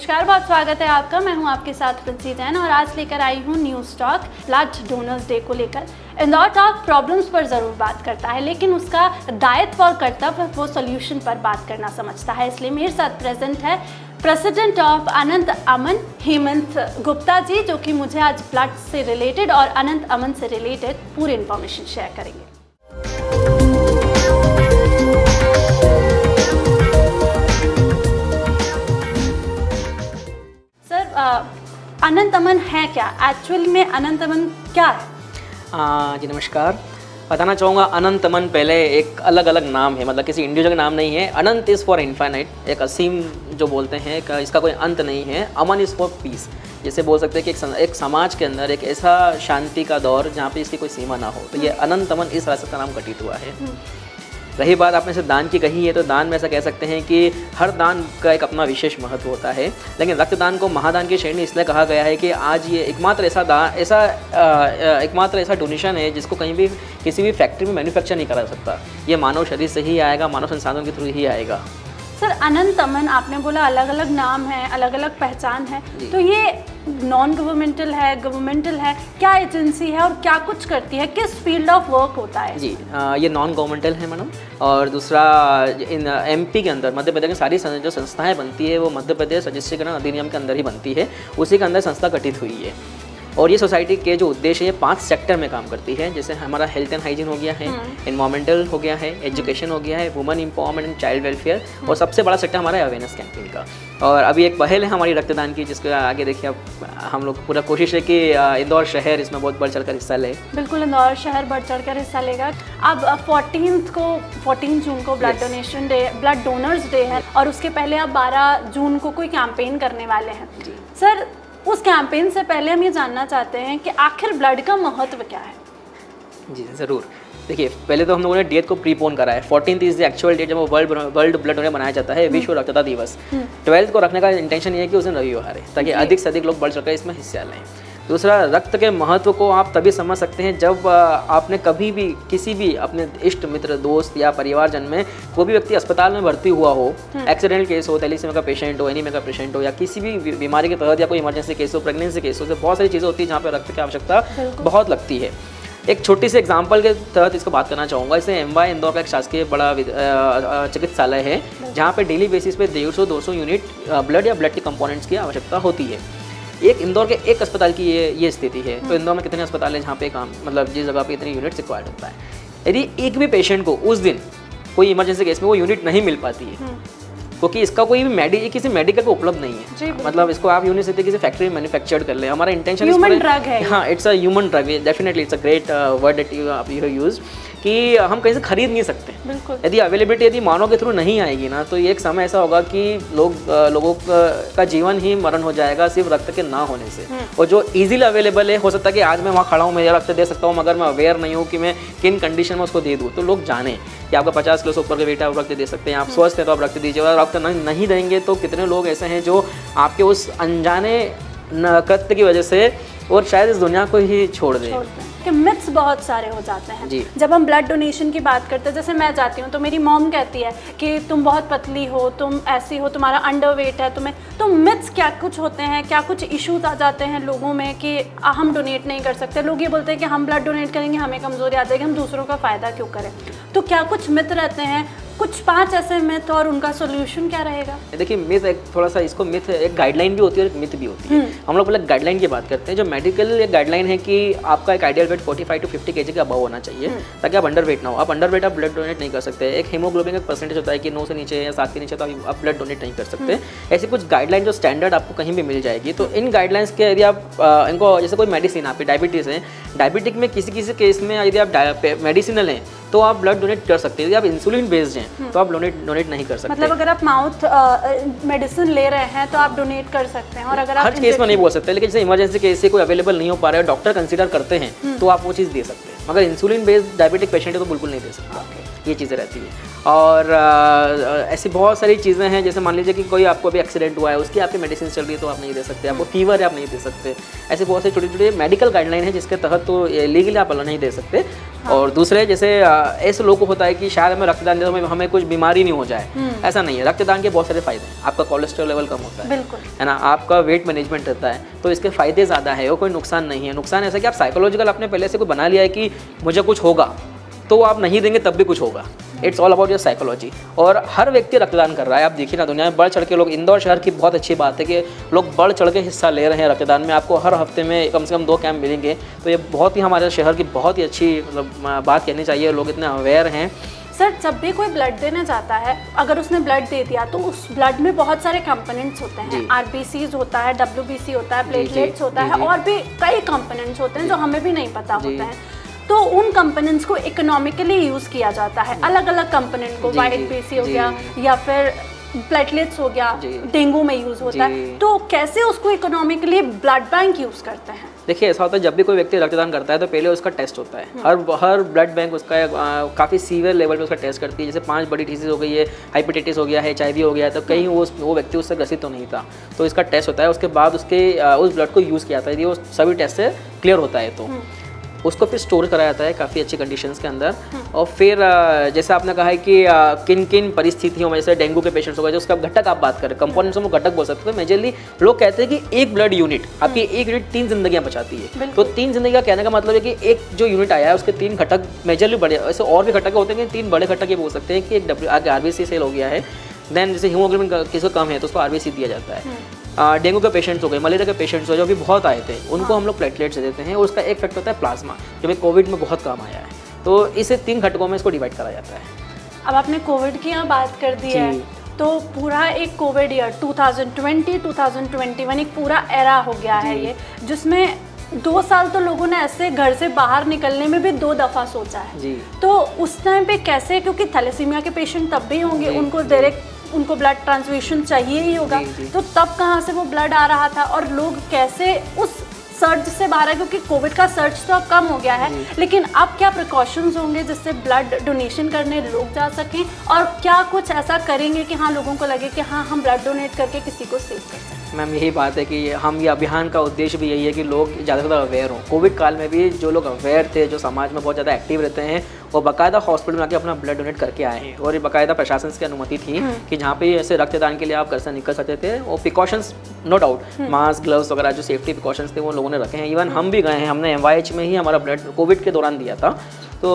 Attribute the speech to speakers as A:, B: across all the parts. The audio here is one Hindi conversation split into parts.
A: नमस्कार, बहुत स्वागत है आपका। मैं हूं आपके साथ प्रिंसी जैन और आज लेकर आई हूं news talk blood donors day को लेकर। इंदौर टॉक प्रॉब्लम्स पर ज़रूर बात करता है, लेकिन उसका दायित्व और कर्तव्य वो सोल्यूशन पर बात करना समझता है। इसलिए मेरे साथ प्रेजेंट है प्रेसिडेंट ऑफ अनंत अमन हेमंत गुप्ता जी, जो कि मुझे आज ब्लड से रिलेटेड और अनंत अमन से रिलेटेड पूरी इन्फॉर्मेशन शेयर करेंगे। अनंत अमन है क्या? एक्चुअली में अनंत अमन क्या है?
B: जी नमस्कार। बताना चाहूँगा, अनंत अमन पहले एक अलग अलग नाम है, मतलब किसी इंडिविजुअल का नाम नहीं है। अनंत इज़ फॉर इन्फाइनाइट, एक असीम जो बोलते हैं, इसका कोई अंत नहीं है। अमन इज़ फॉर पीस, जैसे बोल सकते हैं कि एक समाज के अंदर एक ऐसा शांति का दौर जहाँ पे इसकी कोई सीमा ना हो। तो ये अनंत अमन इस रास्ते का नाम घटित हुआ है। रही बात आपने से दान की कही है, तो दान में ऐसा कह सकते हैं कि हर दान का एक अपना विशेष महत्व होता है, लेकिन रक्तदान को महादान की श्रेणी इसलिए कहा गया है कि आज ये एकमात्र ऐसा डोनेशन है जिसको कहीं भी किसी भी फैक्ट्री में मैन्युफैक्चर नहीं करा सकता। ये मानव शरीर से ही आएगा, मानव संसाधन के थ्रू ही आएगा।
A: सर, अनंत अमन आपने बोला अलग अलग नाम है, अलग अलग पहचान है, तो ये नॉन गवर्नमेंटल है, गवर्नमेंटल है, क्या एजेंसी है और क्या कुछ करती है, किस फील्ड ऑफ वर्क होता है?
B: जी, ये नॉन गवर्नमेंटल है मैडम। और दूसरा, इन एमपी के अंदर मध्य प्रदेश की सारी जो संस्थाएं बनती है वो मध्य प्रदेश रजिस्ट्रीकरण अधिनियम के अंदर ही बनती है, उसी के अंदर संस्था गठित हुई है। और ये सोसाइटी के जो उद्देश्य है 5 सेक्टर में काम करती है, जैसे हमारा हेल्थ एंड हाइजीन हो गया है, एनवायरमेंटल हो गया है, एजुकेशन हो गया है, women empowerment and child welfare, और सबसे बड़ा सेक्टर हमारा है अवेयरनेस कैंपेन का। और अभी एक पहल है हमारी रक्तदान की, जिसके आगे देखिए अब हम लोग पूरा कोशिश है कि इंदौर शहर इसमें बहुत बढ़ चढ़कर हिस्सा ले।
A: बिल्कुल, इंदौर शहर बढ़ चढ़कर हिस्सा लेगा। अब 14 जून को blood donation day, blood donors day है, और उसके पहले अब 12 जून को कोई कैंपेन करने वाले हैं। सर, उस कैंपेन से पहले हम ये जानना चाहते हैं कि आखिर ब्लड का महत्व क्या है? जी
B: ज़रूर। देखिए, पहले तो हम लोगों ने डेट को प्रीपोन करा है। 14th is the actual date जब वर्ल्ड ब्लड डोनर मनाया जाता है, विश्व रक्तदाता दिवस। 12th को रखने का इंटेंशन ये है कि उस दिन रविवार है, ताकि अधिक से अधिक लोग बढ़ चढ़कर इसमें हिस्सा लें। दूसरा, रक्त के महत्व को आप तभी समझ सकते हैं जब आपने कभी भी किसी भी अपने इष्ट मित्र, दोस्त या परिवारजन में कोई भी व्यक्ति अस्पताल में भर्ती हुआ हो, एक्सीडेंट केस हो, थैलेसीमिया का पेशेंट हो, एनीमिया का पेशेंट हो, या किसी भी बीमारी के तहत या कोई इमरजेंसी केस हो, प्रेगनेंसी केस हो, तो बहुत सारी चीज़ें होती है जहाँ पर रक्त की आवश्यकता बहुत लगती है। एक छोटी सी एग्जाम्पल के तहत इसको बात करना चाहूँगा। इसे एमवाई इंदौर का एक शासकीय बड़ा चिकित्सालय है, जहाँ पे डेली बेसिस पे 150-200 यूनिट ब्लड या ब्लड के कंपोनेंट्स की आवश्यकता होती है। एक इंदौर के एक अस्पताल की ये स्थिति है, तो इंदौर में कितने अस्पताल हैं जहाँ पे काम, मतलब जिस जगह पे इतनी यूनिट रिक्वायर्ड होता है। यदि एक भी पेशेंट को उस दिन कोई इमरजेंसी केस में वो यूनिट नहीं मिल पाती है, क्योंकि इसका कोई भी किसी मेडिकल को उपलब्ध नहीं है, मतलब इसको आप यूनिट से किसी फैक्ट्री में मैन्युफैक्चर्ड कर ले। हमारा इंटेंशन
A: ह्यूमन ड्रग है।
B: हाँ, it's a human drug, definitely it's a great word that you have used, कि हम कहीं से खरीद नहीं सकते। यदि अवेलेबिलिटी यदि मानव के थ्रू नहीं आएगी ना, तो एक समय ऐसा होगा कि लोगों का जीवन ही मरण हो जाएगा सिर्फ रक्त के ना होने से। और जो इजीली अवेलेबल है, हो सकता है कि आज मैं वहाँ खड़ा हूँ, मैं रक्त दे सकता हूँ, मगर मैं अवेयर नहीं हूँ कि मैं किन कंडीशन में उसको दे दूँ। तो लोग जाने कि आपका 50 किलो से ऊपर का वेट है, आप रक्त दे सकते हैं, आप स्वस्थ हैं तो आप रक्त दीजिए। और रक्त नहीं देंगे तो कितने लोग ऐसे हैं जो आपके उस अनजाने कृत्य की वजह से और शायद इस दुनिया को ही छोड़ दें।
A: कि मिथ्स बहुत सारे हो जाते हैं जब हम ब्लड डोनेशन की बात करते हैं। जैसे मैं जाती हूँ तो मेरी मॉम कहती है कि तुम बहुत पतली हो, तुम ऐसी हो, तुम्हारा अंडरवेट है, तुम्हें। तो मिथ्स क्या कुछ होते हैं, क्या कुछ इश्यूज आ जाते हैं लोगों में कि हम डोनेट नहीं कर सकते। लोग ये बोलते हैं कि हम ब्लड डोनेट करेंगे हमें कमजोरी आ जाएगी, हम दूसरों का फ़ायदा क्यों करें। तो क्या कुछ मिथ रहते हैं, कुछ 5 ऐसे मिथ, और उनका सोल्यूशन क्या रहेगा?
B: देखिए, मिथ एक थोड़ा सा, इसको मिथ एक गाइडलाइन भी होती है और एक मिथ भी होती है। हम लोग पहले गाइडलाइन की बात करते हैं। जो मेडिकल एक गाइडलाइन है कि आपका एक आइडियल वेट 45 to 50 kg के अबव होना चाहिए, ताकि आप अंडर वेट ना हो। आप अंडर वेट आप ब्लड डोनेट नहीं कर सकते। एक हीमोग्लोबिन का परसेंटेज होता है कि 9 से नीचे या 7 के नीचे, तो आप ब्लड डोनेट नहीं कर सकते। ऐसी कुछ गाइडलाइन जो स्टैंडर्ड आपको कहीं भी मिल जाएगी। तो इन गाइडलाइंस के यदि आप इनको, जैसे कोई मेडिसिन, आपकी डायबिटीज़ है, डायबिटिक में किसी केस में यदि आप मेडिसिनल हैं तो आप ब्लड डोनेट कर सकते हैं। यदि आप इंसुलिन बेस्ड हैं तो आप डोनेट नहीं कर सकते।
A: मतलब अगर आप माउथ मेडिसिन ले रहे हैं तो आप डोनेट कर सकते हैं, और अगर आप
B: हर केस में नहीं बोल सकते, लेकिन जैसे इमरजेंसी केस से कोई अवेलेबल नहीं हो पा रहा है, डॉक्टर कंसीडर करते हैं, तो आप वो चीज़ दे सकते हैं। मगर इंसुलिन बेस्ड डायबिटिक पेशेंट है तो बिल्कुल नहीं दे सकते। ये चीज़ें रहती हैं। और ऐसी बहुत सारी चीज़ें हैं, जैसे मान लीजिए कि कोई आपको अभी एक्सीडेंट हुआ है, उसकी आपकी मेडिसिन चल रही है तो आप नहीं दे सकते, आपको फीवर है आप नहीं दे सकते। ऐसे बहुत से छोटे छोटे मेडिकल गाइडलाइन है जिसके तहत तो लीगली आप नहीं दे सकते। हाँ। और दूसरे जैसे ऐसे लोगों को होता है कि शायद हमें रक्तदान दे तो हमें कुछ बीमारी नहीं हो जाए, ऐसा नहीं है। रक्तदान के बहुत सारे फायदे हैं, आपका कोलेस्ट्रॉल लेवल कम होता है, बिल्कुल है ना, आपका वेट मैनेजमेंट रहता है, तो इसके फायदे ज़्यादा है और कोई नुकसान नहीं है। नुकसान ऐसा कि आप साइकोलॉजिकल अपने पहले से कोई बना लिया है कि मुझे कुछ होगा, तो आप नहीं देंगे तब भी कुछ होगा। It's all about your psychology. और हर व्यक्ति रक्तदान कर रहा है, आप देखिए ना दुनिया में बढ़ चढ़ के लोग, इंदौर शहर की बहुत अच्छी बात है कि लोग बढ़ चढ़ के हिस्सा ले रहे हैं रक्तदान में। आपको हर हफ्ते में कम से कम 2 कैंप मिलेंगे, तो ये बहुत ही हमारे शहर की बहुत ही अच्छी मतलब बात कहनी चाहिए। लोग इतने अवेयर हैं।
A: सर, जब भी कोई ब्लड देने जाता है, अगर उसने ब्लड दे दिया तो उस ब्लड में बहुत सारे कंपोनेंट्स होते हैं, आरबीसीज होता है, डब्ल्यूबीसी होता है, प्लेटलेट्स होता है, और भी कई कंपोनेंट्स होते हैं जो हमें भी नहीं पता होते हैं। तो उन कंपोनेंट्स को इकोनॉमिकली यूज़ किया जाता है, अलग अलग कंपोनेंट को, वाइट बीसी हो गया या फिर प्लेटलेट्स हो गया, डेंगू में यूज़ होता है, तो कैसे उसको इकोनॉमिकली ब्लड बैंक यूज़ करते हैं?
B: देखिए, ऐसा होता है जब भी कोई व्यक्ति रक्तदान करता है तो पहले उसका टेस्ट होता है। हर ब्लड बैंक उसका काफ़ी सीवियर लेवल पे उसका टेस्ट करती है। जैसे 5 बड़ी डिसीज हो गई है, हेपेटाइटिस हो गया है, HIV हो गया है, तो कहीं वो व्यक्ति उससे ग्रसित तो नहीं था, तो इसका टेस्ट होता है। उसके बाद उस ब्लड को यूज़ किया जाता है, यदि वो सभी टेस्ट से क्लियर होता है तो उसको फिर स्टोर कराया जाता है काफ़ी अच्छी कंडीशंस के अंदर। और फिर जैसे आपने कहा है कि किन किन परिस्थितियों में, जैसे डेंगू के पेशेंट्स हो गए, जो उसका घटक आप बात करें, कंपोनेंट्स हम घटक बोल सकते हैं। मेजरली लोग कहते हैं कि एक ब्लड यूनिट, आपकी एक यूनिट 3 जिंदगियां बचाती है। तो 3 जिंदगी का कहने का मतलब है कि एक जो यूनिट आया है उसके 3 घटक मेजरली बड़े, ऐसे और भी घटक होते हैं, 3 बड़े घटक ये बोल सकते हैं कि एक RBC सेल हो गया है, देन जैसे हीमोग्लोबिन किसी को कम है तो उसको RBC दिया जाता है। डेंगू के पेशेंट्स हो गए, मलेरिया के पेशेंट्स हो जो भी बहुत आए थे, उनको हम लोग प्लेटलेट्स देते हैं। और उसका एक फैक्टर होता है प्लाज्मा, जो भी कोविड में बहुत काम आया है। तो इसे 3 घटकों में इसको डिवाइड करा जाता है।
A: अब आपने कोविड की यहाँ बात कर दी है, तो पूरा एक कोविड ईयर 2020-2021 एक पूरा एरा हो गया है ये, जिसमें 2 साल तो लोगों ने ऐसे घर से बाहर निकलने में भी 2 दफ़ा सोचा है। तो उस टाइम पे कैसे, क्योंकि थैलेसीमिया के पेशेंट तब भी होंगे, उनको डायरेक्ट उनको ब्लड ट्रांसफ्यूजन चाहिए ही होगा, तो तब कहाँ से वो ब्लड आ रहा था और लोग कैसे उस सर्च से बाहर है? क्योंकि कोविड का सर्च तो अब कम हो गया है, लेकिन अब क्या प्रिकॉशंस होंगे जिससे ब्लड डोनेशन करने लोग जा सकें, और क्या कुछ ऐसा करेंगे कि हाँ लोगों को लगे कि हाँ हम ब्लड डोनेट करके किसी को सेव कर सकें?
B: मैम, यही बात है कि हम ये अभियान का उद्देश्य भी यही है कि लोग ज़्यादा से ज़्यादा अवेयर हों। कोविड काल में भी जो लोग अवेयर थे, जो समाज में बहुत ज़्यादा एक्टिव रहते हैं, वो बाकायदा हॉस्पिटल में आके अपना ब्लड डोनेट करके आए हैं। और ये बाकायदा प्रशासन की अनुमति थी कि जहाँ पे ऐसे रक्तदान के लिए आप घर से निकल सकते थे, वो precautions no doubt, mask, gloves वगैरह जो सेफ्टी प्रिकॉशंस थे वो लोगों ने रखे हैं। इवन हम भी गए हैं, हमने MYH में ही हमारा ब्लड कोविड के दौरान दिया था, तो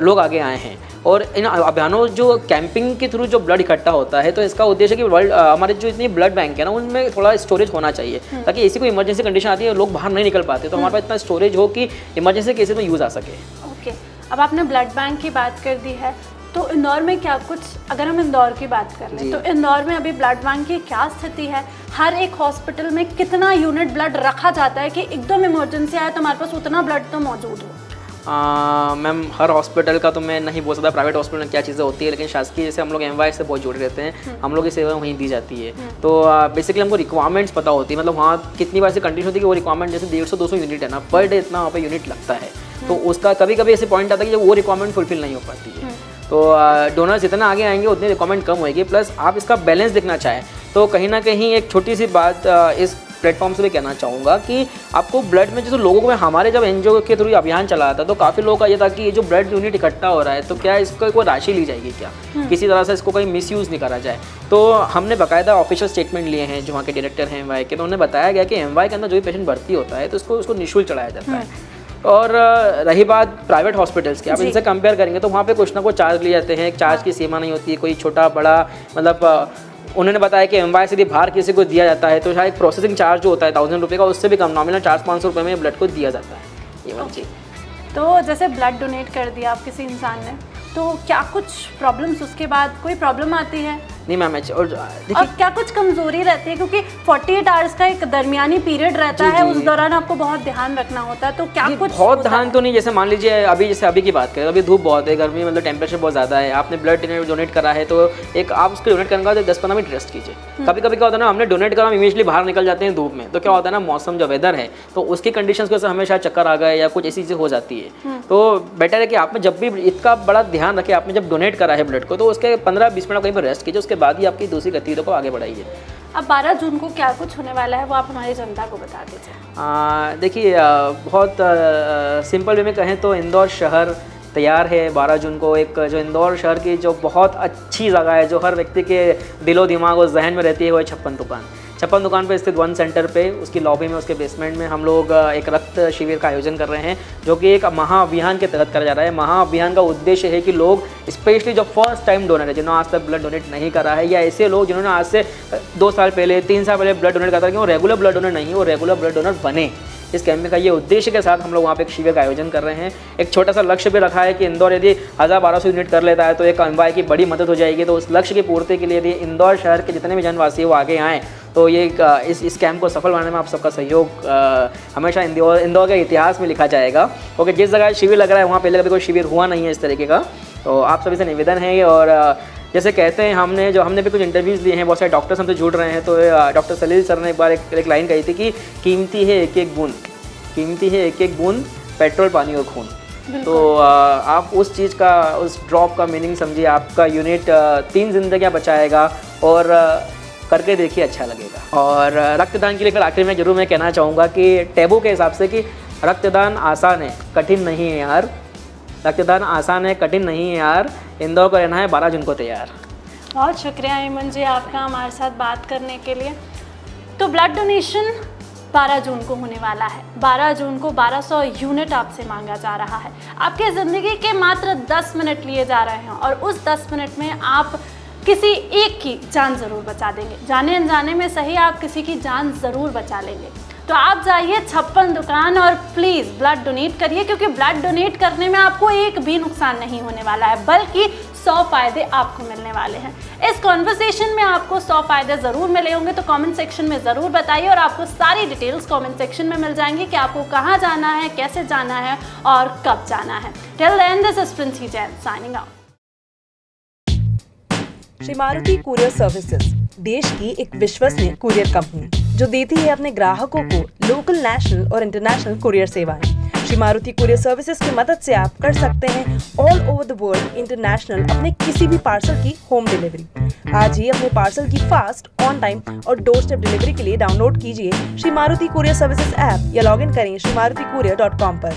B: लोग आगे आए हैं। और इन अभियानों जो कैंपिंग के थ्रू जो ब्लड इकट्ठा होता है, तो इसका उद्देश्य कि वर्ल्ड हमारे जो इतनी ब्लड बैंक है ना, उनमें थोड़ा स्टोरेज होना चाहिए, ताकि ऐसी कोई इमरजेंसी कंडीशन आती है लोग बाहर नहीं निकल पाते, तो हमारे पास इतना स्टोरेज हो कि इमरजेंसी केसेस में यूज़ आ सके।
A: ओके, अब आपने ब्लड बैंक की बात कर दी है, तो इंदौर में क्या कुछ, अगर हम इंदौर की बात कर लें तो इंदौर में अभी ब्लड बैंक की क्या स्थिति है? हर एक हॉस्पिटल में कितना यूनिट ब्लड रखा जाता है कि एकदम इमरजेंसी आए तो हमारे पास उतना ब्लड तो मौजूद हो?
B: मैम, हर हॉस्पिटल का तो मैं नहीं बोल सकता प्राइवेट हॉस्पिटल में क्या चीज़ें होती है, लेकिन शासकीय जैसे हम लोग MYH से बहुत जुड़े रहते हैं, हम लोग की सेवा वहीं दी जाती है। तो बेसिकली हमको रिक्वायरमेंट्स पता होती है, मतलब वहाँ कितनी बार से कंडीशन होती है कि वो रिक्वायरमेंट जैसे 150-200 यूनिट है ना पर डे, इतना वहाँ पर यूनिट लगता है। तो उसका कभी कभी ऐसे पॉइंट आता है कि वो रिक्वायरमेंट फुलफिल नहीं हो पाती है। तो डोनर्स जितना आगे आएंगे उतनी रिक्वायरमेंट कम होएगी। प्लस आप इसका बैलेंस देखना चाहें तो कहीं ना कहीं एक छोटी सी बात इस प्लेटफॉर्म से भी कहना चाहूँगा कि आपको ब्लड में जैसे लोगों को, हमारे जब NGO के थ्रू अभियान चलाया था तो काफ़ी लोगों का ये था कि ये जो ब्लड यूनिट इकट्ठा हो रहा है तो क्या इसको कोई राशि ली जाएगी, क्या किसी तरह से इसको कोई मिसयूज़ नहीं करा जाए। तो हमने बाकायदा ऑफिशियल स्टेटमेंट लिए हैं जो वहाँ के डायरेक्टर हैं MY के, तो उन्हें बताया गया कि MY के अंदर जो भी पेशेंट भर्ती होता है तो उसको निःशुल्क चढ़ाया जाता है। और रही बात प्राइवेट हॉस्पिटल्स की, आप इनसे कंपेयर करेंगे तो वहाँ पे कुछ ना कुछ चार्ज लिए जाते हैं, एक चार्ज की सीमा नहीं होती है, कोई छोटा बड़ा, मतलब उन्होंने बताया कि MY से बाहर किसी को दिया जाता है तो शायद प्रोसेसिंग चार्ज जो होता है 1000 रुपये का, उससे भी कम, नॉमिनल चार्ज 500 रुपये में ब्लड को दिया जाता है। ये चीज़।
A: तो जैसे ब्लड डोनेट कर दिया आप किसी इंसान ने, तो क्या कुछ प्रॉब्लम्स उसके बाद कोई प्रॉब्लम आती है
B: नहीं मैम। और
A: क्या कुछ कमजोरी रहती है, क्योंकि 48 आवर्स का एक दरमियानी पीरियड रहता है, उस दौरान आपको बहुत ध्यान रखना होता है, तो क्या कुछ
B: बहुत ध्यान तो नहीं, जैसे मान लीजिए अभी, जैसे अभी की बात करें, अभी धूप बहुत है, गर्मी मतलब टेम्परेचर बहुत ज़्यादा है, आपने ब्लड डोनेट करा है, तो एक आप उसको डोनेट करने का 10-15 मिनट रेस्ट कीजिए। कभी कभी क्या होता है ना, हमने डोनेट करा, हम इमीडिएटली बाहर निकल जाते हैं धूप में, तो क्या होता है ना, मौसम जो वेदर है तो उसकी कंडीशन की वजह से हमें शायद चक्कर आ गए या कुछ ऐसी चीज़ें हो जाती है। तो बेटर है कि आपने जब भी इतना बड़ा ध्यान रखें, आपने जब डोनेट करा है ब्लड को, तो उसके 15-20 मिनट कहीं पर रेस्ट कीजिए, उसके बाद ही आपकी दूसरी गतिविधियों को आगे बढ़ाइए।
A: अब 12 जून को क्या कुछ होने वाला है वो आप हमारी जनता को बता दीजिए।
B: देखिए, बहुत सिंपल वे में कहें तो इंदौर शहर तैयार है 12 जून को। एक जो इंदौर शहर की जो बहुत अच्छी जगह है, जो हर व्यक्ति के दिलो दिमाग और जहन में रहती है, वो है छप्पन दुकान। छप्पन दुकान पे स्थित वन सेंटर पे, उसकी लॉबी में, उसके बेसमेंट में हम लोग एक रक्त शिविर का आयोजन कर रहे हैं, जो कि एक महाअभियान के तहत करा जा रहा है। महाअभियान का उद्देश्य है कि लोग, स्पेशली जो फर्स्ट टाइम डोनर है, जिन्होंने आज तक ब्लड डोनेट नहीं करा है, या ऐसे लोग जिन्होंने आज से 2 साल पहले, 3 साल पहले ब्लड डोनेट करा था, कि वो रेगुलर ब्लड डोनर नहीं, वो रेगुलर ब्लड डोनर बने। इस कैंप का ये उद्देश्य के साथ हम लोग वहाँ पे एक शिविर का आयोजन कर रहे हैं। एक छोटा सा लक्ष्य भी रखा है कि इंदौर यदि 1000-1200 यूनिट कर लेता है तो एक अम्बाई की बड़ी मदद हो जाएगी। तो उस लक्ष्य की पूर्ति के लिए यदि इंदौर शहर के जितने भी जनवासी वो आगे आएँ, तो ये इस कैंप को सफल बनाने में आप सबका सहयोग हमेशा इंदौर के इतिहास में लिखा जाएगा। क्योंकि जिस जगह शिविर लग रहा है वहाँ पहले कभी कोई शिविर हुआ नहीं है इस तरीके का। तो आप सभी से निवेदन है, और जैसे कहते हैं, हमने भी कुछ इंटरव्यूज़ लिए हैं, बहुत सारे डॉक्टर्स हमसे जुड़ रहे हैं, तो डॉक्टर सलील सर ने एक बार एक लाइन कही थी कि कीमती है एक एक बूंद, कीमती है एक एक बूंद पेट्रोल, पानी और खून। तो आप उस चीज़ का, उस ड्रॉप का मीनिंग समझिए। आपका यूनिट 3 जिंदगियां बचाएगा, और करके देखिए, अच्छा लगेगा। और रक्तदान के लिए फिर आखिर में जरूर मैं कहना चाहूँगा कि टैबू के हिसाब से कि रक्तदान आसान है, कठिन नहीं है यार। रक्तदान आसान है, कठिन नहीं है यार। इंदौर को रहना है 12 जून को तैयार।
A: बहुत शुक्रिया ईमन जी आपका हमारे साथ बात करने के लिए। तो ब्लड डोनेशन 12 जून को होने वाला है। 12 जून को 1200 यूनिट आपसे मांगा जा रहा है। आपके ज़िंदगी के मात्र 10 मिनट लिए जा रहे हैं, और उस 10 मिनट में आप किसी एक की जान ज़रूर बचा देंगे। जाने अनजाने में सही, आप किसी की जान ज़रूर बचा लेंगे। तो आप जाइए 56 दुकान और प्लीज़ ब्लड डोनेट करिए, क्योंकि ब्लड डोनेट करने में आपको एक भी नुकसान नहीं होने वाला है, बल्कि 100 फ़ायदे आपको मिलने वाले हैं। इस कॉन्वर्सेशन में आपको 100 फ़ायदे ज़रूर मिले होंगे, तो कमेंट सेक्शन में ज़रूर बताइए, और आपको सारी डिटेल्स कमेंट सेक्शन में मिल जाएंगी कि आपको कहाँ जाना है, कैसे जाना है और कब जाना है। Till then, this is Princy Jain signing out.
C: Shri Maruti courier services देश की एक विश्वसनीय कुरियर कंपनी, जो देती है अपने ग्राहकों को लोकल, नेशनल और इंटरनेशनल कुरियर सेवाएं। श्री मारुति कुरियर सर्विसेज की मदद से आप कर सकते हैं all over the world international अपने किसी भी पार्सल की होम डिलीवरी। आज ही अपने पार्सल की फास्ट, ऑन टाइम और डोर स्टेप डिलीवरी के लिए डाउनलोड कीजिए Shri Maruti courier services app, या लॉग इन करें shrimarutikuरियर.com पर।